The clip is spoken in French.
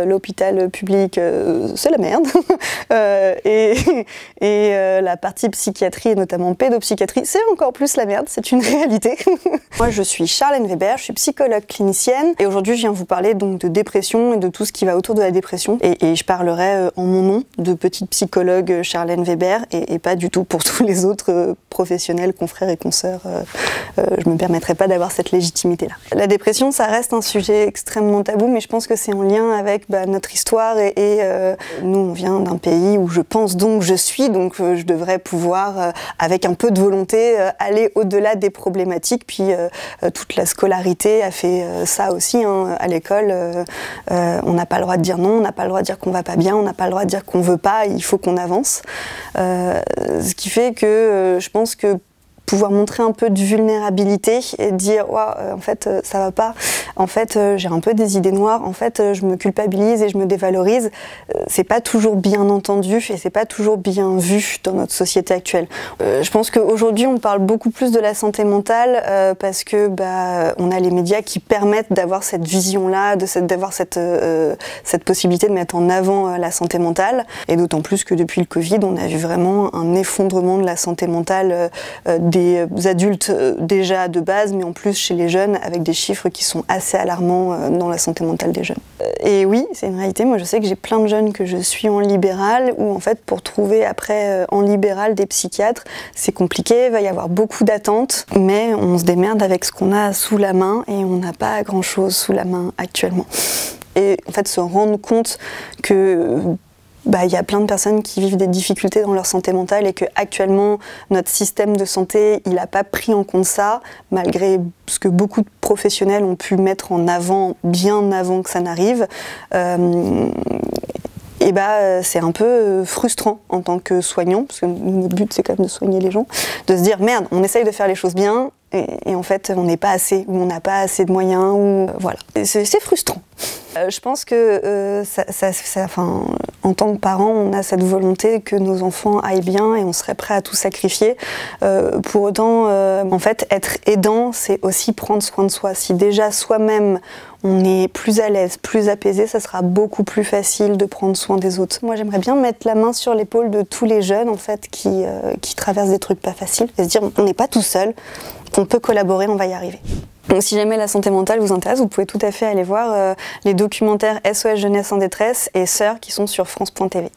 L'hôpital public, c'est la merde. La partie psychiatrie, et notamment pédopsychiatrie, c'est encore plus la merde, c'est une réalité. Moi, je suis Charlène Weber, je suis psychologue clinicienne et aujourd'hui, je viens vous parler donc de dépression et de tout ce qui va autour de la dépression. Et je parlerai en mon nom de petite psychologue Charlène Weber et pas du tout pour tous les autres professionnels, confrères et consoeurs. Je me permettrai pas d'avoir cette légitimité-là. La dépression, ça reste un sujet extrêmement tabou, mais je pense que c'est en lien avec notre histoire nous on vient d'un pays où je pense donc je suis, donc je devrais pouvoir avec un peu de volonté aller au-delà des problématiques, puis toute la scolarité a fait ça aussi hein. À l'école on n'a pas le droit de dire non, on n'a pas le droit de dire qu'on va pas bien, on n'a pas le droit de dire qu'on veut pas, il faut qu'on avance, ce qui fait que je pense que pouvoir montrer un peu de vulnérabilité et dire en fait ça va pas, en fait j'ai un peu des idées noires, en fait je me culpabilise et je me dévalorise, c'est pas toujours bien entendu et c'est pas toujours bien vu dans notre société actuelle. Je pense qu'aujourd'hui on parle beaucoup plus de la santé mentale parce que on a les médias qui permettent d'avoir cette vision là, d'avoir cette possibilité de mettre en avant la santé mentale, et d'autant plus que depuis le Covid on a vu vraiment un effondrement de la santé mentale des adultes déjà de base, mais en plus chez les jeunes, avec des chiffres qui sont assez alarmants dans la santé mentale des jeunes. Et oui, c'est une réalité, moi je sais que j'ai plein de jeunes que je suis en libéral, où en fait pour trouver après en libéral des psychiatres, c'est compliqué, il va y avoir beaucoup d'attentes, mais on se démerde avec ce qu'on a sous la main, et on n'a pas grand chose sous la main actuellement. Et en fait se rendre compte que il y a plein de personnes qui vivent des difficultés dans leur santé mentale et que actuellement notre système de santé il n'a pas pris en compte ça, malgré ce que beaucoup de professionnels ont pu mettre en avant bien avant que ça n'arrive. C'est un peu frustrant en tant que soignant, parce que notre but c'est quand même de soigner les gens, de se dire merde, on essaye de faire les choses bien et en fait on n'est pas assez, ou on n'a pas assez de moyens, ou voilà. C'est frustrant. Je pense que en tant que parents, on a cette volonté que nos enfants aillent bien et on serait prêt à tout sacrifier. Pour autant, en fait, être aidant, c'est aussi prendre soin de soi. Si déjà soi-même, on est plus à l'aise, plus apaisé, ça sera beaucoup plus facile de prendre soin des autres. Moi, j'aimerais bien mettre la main sur l'épaule de tous les jeunes en fait, qui traversent des trucs pas faciles et se dire on n'est pas tout seul, on peut collaborer, on va y arriver. Donc, si jamais la santé mentale vous intéresse, vous pouvez tout à fait aller voir les documentaires SOS Jeunesse en détresse et Sœurs qui sont sur France.tv.